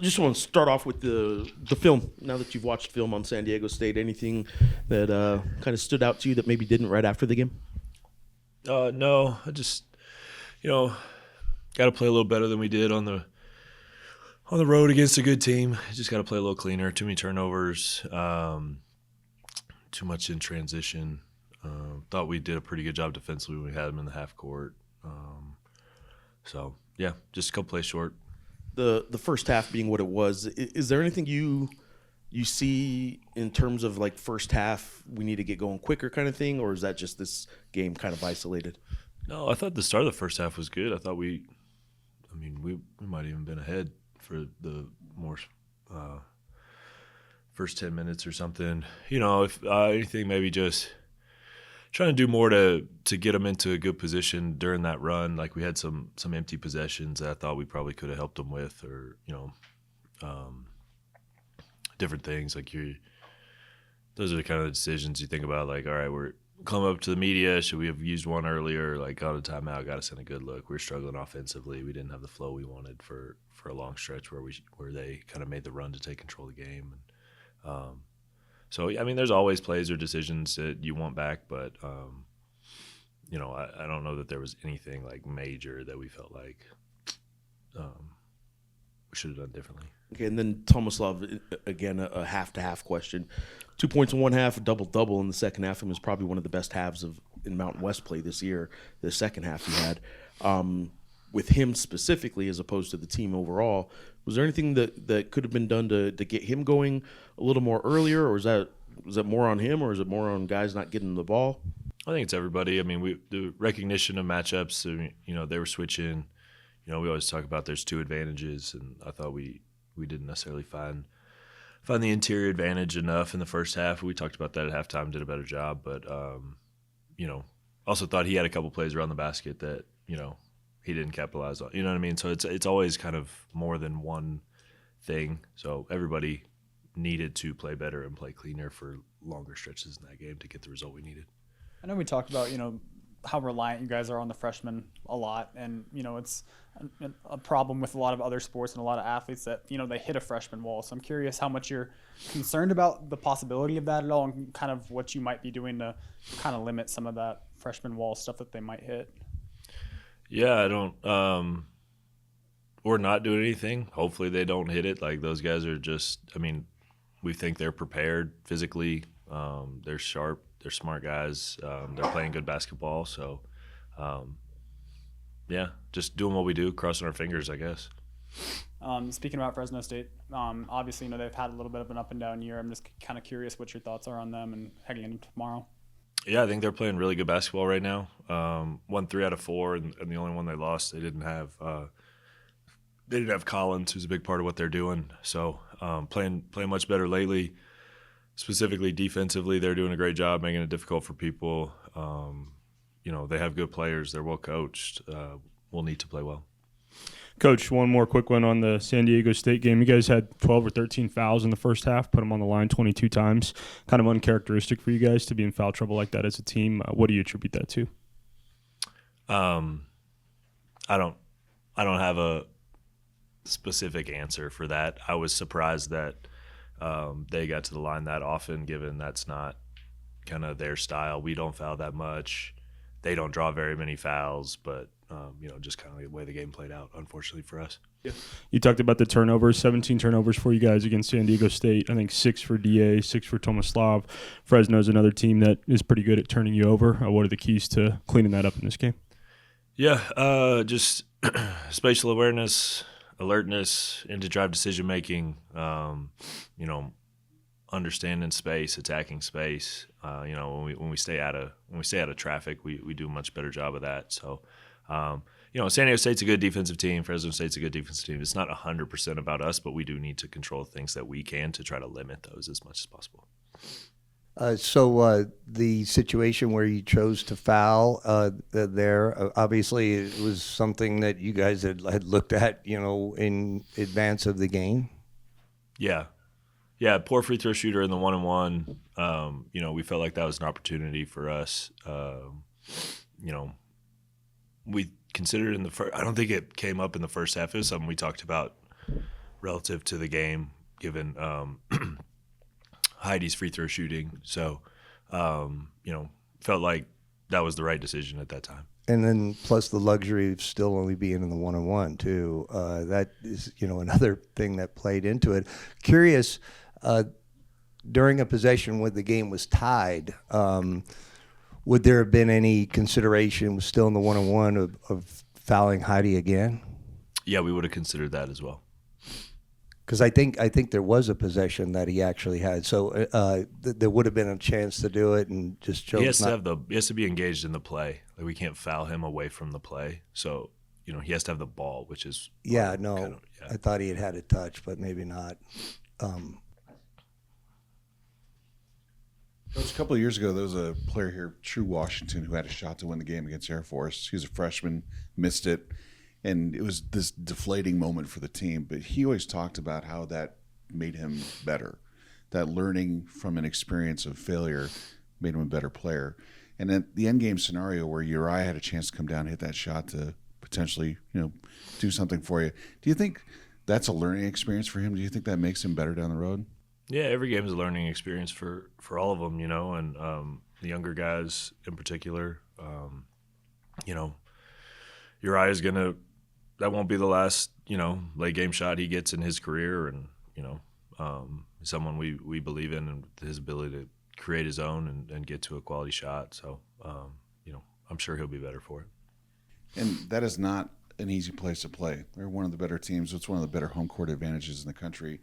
just want to start off with the film. Now that you've watched film on San Diego State, anything that kind of stood out to you that maybe didn't right after the game? No, I just got to play a little better than we did on the road against a good team. Just got to play a little cleaner. Too many turnovers, too much in transition. Thought we did a pretty good job defensively when we had them in the half court. So yeah, just a couple plays short. The first half being what it was, is there anything you see in terms of like first half we need to get going quicker kind of thing, or is that just this game kind of isolated? No, I thought the start of the first half was good. I thought we might have even been ahead for the more first 10 minutes or something. If anything, maybe just trying to do more to get them into a good position during that run. Like we had some empty possessions that I thought we probably could have helped them with, or different things. Like those are the kind of decisions you think about. Like, all right, we're coming up to the media. Should we have used one earlier? Like, got a timeout, got us in a good look. We were struggling offensively. We didn't have the flow we wanted for a long stretch where they kind of made the run to take control of the game. And, so, I mean, there's always plays or decisions that you want back, but, I don't know that there was anything, like, major that we felt like we should have done differently. Okay, and then Tomislav, again, a half-to-half question. 2 points in one half, a double-double in the second half, and was probably one of the best halves in Mountain West play this year, the second half he had. With him specifically as opposed to the team overall, was there anything that could have been done to get him going a little more earlier, or was that more on him, or is it more on guys not getting the ball? I think it's everybody. I mean, the recognition of matchups, they were switching. We always talk about there's two advantages, and I thought we didn't necessarily find the interior advantage enough in the first half. We talked about that at halftime, did a better job, but also thought he had a couple plays around the basket that he didn't capitalize on. You know what I mean? So it's always kind of more than one thing. So everybody needed to play better and play cleaner for longer stretches in that game to get the result we needed. I know we talked about how reliant you guys are on the freshmen a lot, and it's a problem with a lot of other sports and a lot of athletes that they hit a freshman wall. So I'm curious how much you're concerned about the possibility of that at all, and kind of what you might be doing to kind of limit some of that freshman wall stuff that they might hit. Yeah, I don't or not doing anything. Hopefully they don't hit it. Like, those guys are just, we think they're prepared physically. They're sharp. They're smart guys. They're playing good basketball. So, yeah, just doing what we do, crossing our fingers, I guess. Speaking about Fresno State, obviously, they've had a little bit of an up and down year. I'm just kind of curious what your thoughts are on them and heading into tomorrow. Yeah, I think they're playing really good basketball right now. Won 3 out of 4, and the only one they lost, they didn't have Collins, who's a big part of what they're doing. So playing much better lately. Specifically defensively, they're doing a great job making it difficult for people. They have good players. They're well coached. We'll need to play well. Coach, one more quick one on the San Diego State game. You guys had 12 or 13 fouls in the first half, put them on the line 22 times. Kind of uncharacteristic for you guys to be in foul trouble like that as a team. What do you attribute that to? I don't have a specific answer for that. I was surprised that they got to the line that often, given that's not kind of their style. We don't foul that much. They don't draw very many fouls, but just kind of the way the game played out, unfortunately for us. Yeah. You talked about the turnovers, 17 turnovers for you guys against San Diego State. I think 6 for DA, 6 for Tomislav. Fresno's another team that is pretty good at turning you over. What are the keys to cleaning that up in this game? Yeah, just spatial awareness, alertness, into drive decision making. Understanding space, attacking space. When we stay out of traffic, we do a much better job of that. So, San Diego State's a good defensive team. Fresno State's a good defensive team. It's not 100% about us, but we do need to control things that we can to try to limit those as much as possible. So the situation where you chose to foul there, obviously it was something that you guys had looked at, in advance of the game. Yeah, poor free throw shooter in the 1-on-1. We felt like that was an opportunity for us. We considered in the first. I don't think it came up in the first half. It was something we talked about relative to the game, given Heidi's free throw shooting. So, felt like that was the right decision at that time. And then plus the luxury of still only being in the 1-on-1 too. That is, another thing that played into it. Curious, during a possession when the game was tied, would there have been any consideration, still in the 1-on-1, of fouling Heidi again? Yeah, we would have considered that as well. Because I think there was a possession that he actually had, so there would have been a chance to do it, and just chose he has not. He has to be engaged in the play. Like, we can't foul him away from the play. So he has to have the ball, which is Yeah, no, I thought he had a touch, but maybe not. Coach, a couple of years ago, there was a player here, True Washington, who had a shot to win the game against Air Force. He was a freshman, missed it, and it was this deflating moment for the team. But he always talked about how that made him better, that learning from an experience of failure made him a better player. And then the end game scenario where Uriah had a chance to come down and hit that shot to potentially, do something for you. Do you think that's a learning experience for him? Do you think that makes him better down the road? Yeah, every game is a learning experience for all of them, and the younger guys in particular. Uriah's that won't be the last, late game shot he gets in his career, and someone we believe in, and his ability to create his own and get to a quality shot. So I'm sure he'll be better for it. And that is not an easy place to play. They're one of the better teams. It's one of the better home court advantages in the country.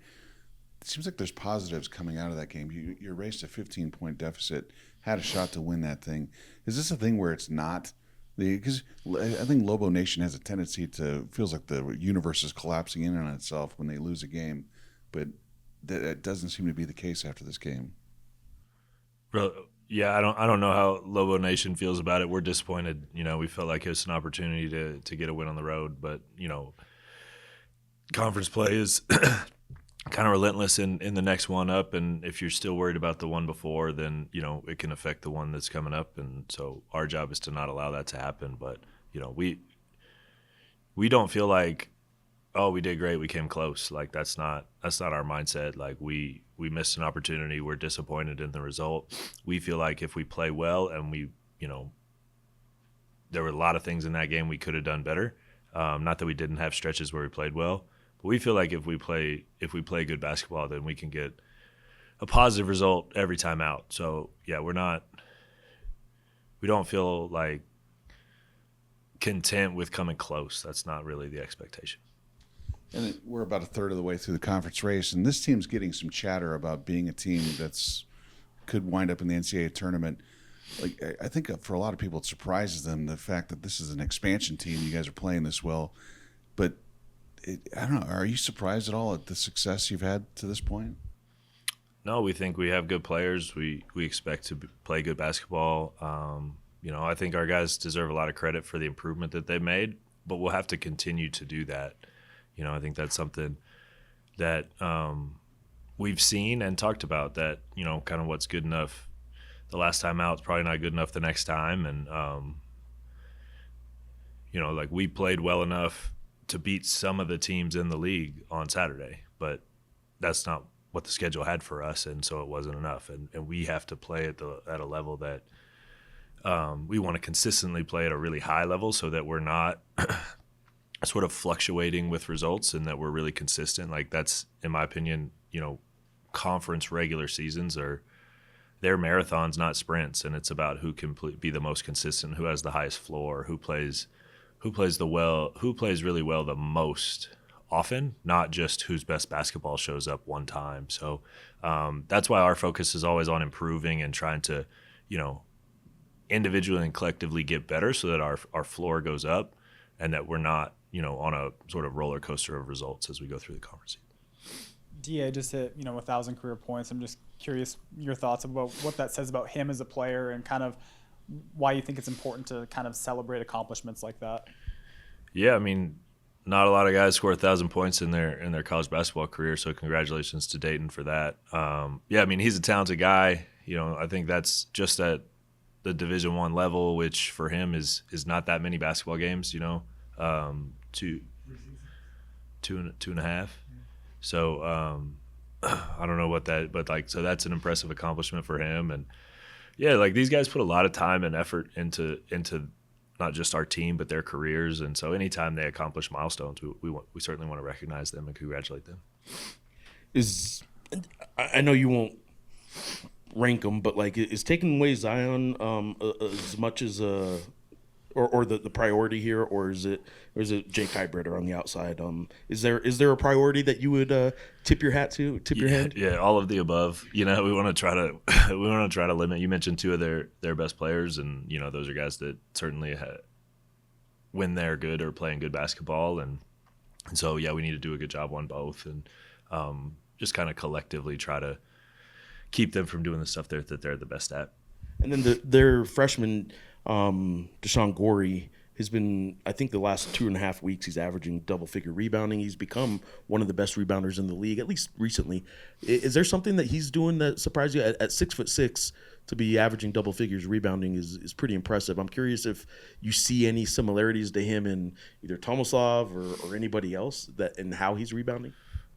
It seems like there's positives coming out of that game. You erased a 15-point deficit, had a shot to win that thing. Is this a thing where it's not? Because I think Lobo Nation has a tendency to, feels like the universe is collapsing in on itself when they lose a game, but that doesn't seem to be the case after this game. Yeah, I don't know how Lobo Nation feels about it. We're disappointed. We felt like it was an opportunity to get a win on the road, but conference play is kind of relentless in the next one up, and if you're still worried about the one before, then it can affect the one that's coming up, and so our job is to not allow that to happen. But we don't feel like, oh, we did great, we came close. Like, that's not our mindset. Like, we missed an opportunity, we're disappointed in the result. We feel like if we play well, and there were a lot of things in that game we could have done better. Not that we didn't have stretches where we played well. But we feel like if we play good basketball, then we can get a positive result every time out. So yeah, we don't feel like content with coming close. That's not really the expectation. And we're about a third of the way through the conference race, and this team's getting some chatter about being a team that's could wind up in the NCAA tournament. Like, I think for a lot of people, it surprises them the fact that this is an expansion team. You guys are playing this well, but I don't know. Are you surprised at all at the success you've had to this point? No, we think we have good players. We expect to play good basketball. I think our guys deserve a lot of credit for the improvement that they've made, but we'll have to continue to do that. I think that's something that we've seen and talked about, that, kind of what's good enough the last time out is probably not good enough the next time. And, like, we played well enough to beat some of the teams in the league on Saturday, but that's not what the schedule had for us, and so it wasn't enough. And we have to play at a level that we want to consistently play at a really high level, so that we're not sort of fluctuating with results, and that we're really consistent. Like, that's, in my opinion, conference regular seasons they're marathons, not sprints, and it's about who can be the most consistent, who has the highest floor, who plays really well the most often, not just whose best basketball shows up one time. So that's why our focus is always on improving and trying to, individually and collectively get better, so that our floor goes up, and that we're not, on a sort of roller coaster of results as we go through the conference. DA just hit, 1,000 career points. I'm just curious your thoughts about what that says about him as a player, and kind of why you think it's important to kind of celebrate accomplishments like that. Yeah, I mean, not a lot of guys score 1,000 points in their college basketball career, so congratulations to Dayton for that. I mean, he's a talented guy. I think that's just at the Division I level, which for him is not that many basketball games. Two and a half. So I don't know what that, but like, so that's an impressive accomplishment for him. And yeah, like these guys put a lot of time and effort into not just our team, but their careers. And so anytime they accomplish milestones, we certainly want to recognize them and congratulate them. I know you won't rank them, but like, is taking away Zion as much as or the priority here, or is it Jake Hybrider on the outside? Is there a priority that you would tip your hat to, your hand? Yeah, all of the above. We want to try to limit. You mentioned two of their best players, and those are guys that certainly when they're good or playing good basketball, and so yeah, we need to do a good job on both, and just kind of collectively try to keep them from doing the stuff that they're the best at. And then their freshman, Deshaun Gorey, has been, I think the last 2.5 weeks, he's averaging double-figure rebounding. He's become one of the best rebounders in the league, at least recently. Is there something that he's doing that surprised you? At 6'6", to be averaging double figures rebounding is pretty impressive. I'm curious if you see any similarities to him in either Tomislav or anybody else that and how he's rebounding.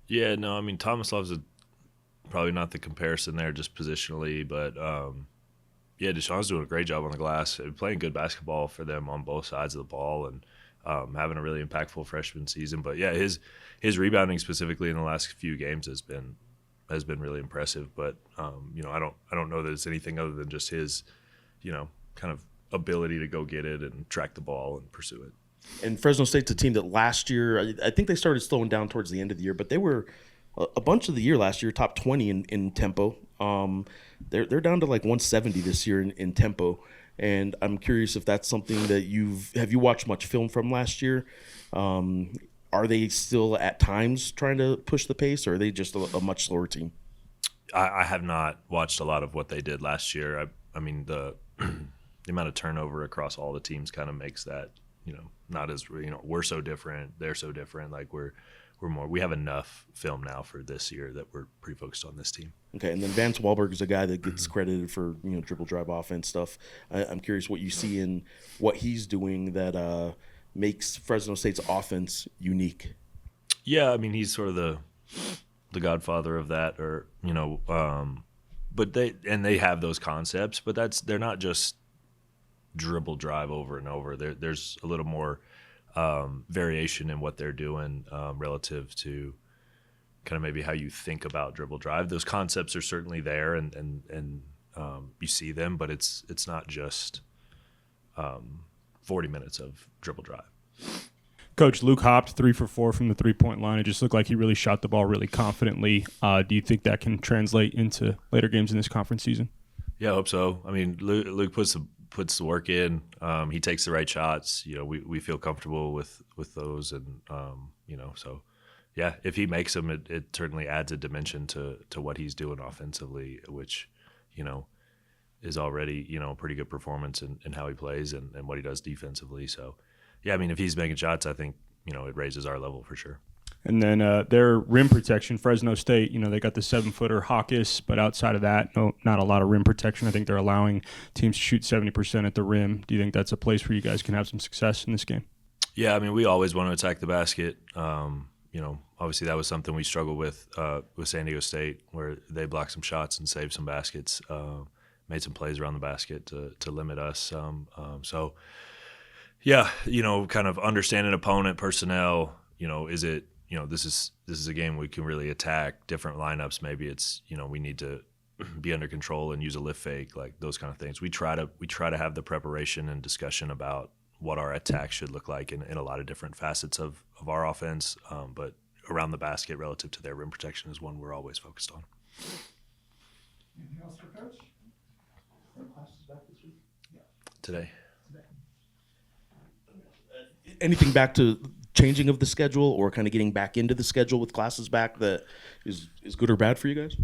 Yeah, no, I mean Tomislav's probably not the comparison there, just positionally, but yeah, Deshaun's doing a great job on the glass, playing good basketball for them on both sides of the ball, and having a really impactful freshman season. But yeah, his rebounding specifically in the last few games has been really impressive. But I don't know that it's anything other than just his kind of ability to go get it and track the ball and pursue it. And Fresno State's a team that last year, I think they started slowing down towards the end of the year, but they were a bunch of the year last year, top 20 in tempo. They're down to like 170 this year in tempo, and I'm curious if that's something that have you watched much film from last year? Are they still at times trying to push the pace, or are they just a much slower team? I have not watched a lot of what they did last year. I mean the amount of turnover across all the teams kind of makes that not as we're so different, they're so different. Like we have enough film now for this year that we're pretty focused on this team. Okay, and then Vance Wahlberg is a guy that gets credited for dribble drive offense stuff. I'm curious what you see in what he's doing that makes Fresno State's offense unique. Yeah, I mean he's sort of the godfather of that, or but they have those concepts, but they're not just dribble drive over and over. There's a little more variation in what they're doing relative to kind of maybe how you think about dribble drive. Those concepts are certainly there, and you see them, but it's not just 40 minutes of dribble drive. Coach, Luke hopped 3 for 4 from the three-point line. It just looked like he really shot the ball really confidently. Do you think that can translate into later games in this conference season? Yeah, I hope so. I mean, Luke puts the work in. He takes the right shots. We feel comfortable with those, and so yeah, if he makes them, it certainly adds a dimension to what he's doing offensively, which is already a pretty good performance in how he plays and what he does defensively. So yeah, I mean, if he's making shots, I think it raises our level for sure. And then their rim protection, Fresno State, they got the 7-footer Hawkes, but outside of that, not a lot of rim protection. I think they're allowing teams to shoot 70% at the rim. Do you think that's a place where you guys can have some success in this game? Yeah, I mean, we always want to attack the basket. Obviously that was something we struggled with San Diego State, where they blocked some shots and saved some baskets, made some plays around the basket to limit us. So, yeah, kind of understanding opponent personnel. Is it this is a game we can really attack different lineups. Maybe it's we need to be under control and use a lift fake, like those kind of things. We try to have the preparation and discussion about what our attack should look like in a lot of different facets of our offense, but around the basket relative to their rim protection is one we're always focused on. Anything else for Coach? Are classes back this week? Yeah. Today. Anything back to changing of the schedule or kind of getting back into the schedule with classes back that is good or bad for you guys?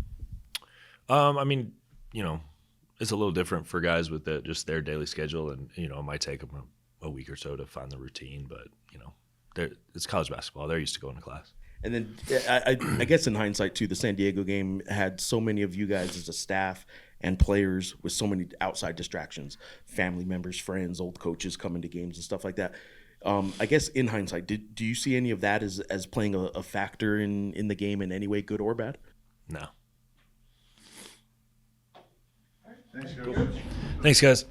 I mean, it's a little different for guys with just their daily schedule, and it might take them a week or so to find the routine, but it's college basketball. They're used to going to class. And then I guess in hindsight too, the San Diego game had so many of you guys as a staff and players with so many outside distractions, family members, friends, old coaches coming to games and stuff like that. I guess in hindsight, do you see any of that as playing a factor in the game in any way, good or bad? No. Thanks, Coach. Thanks, guys.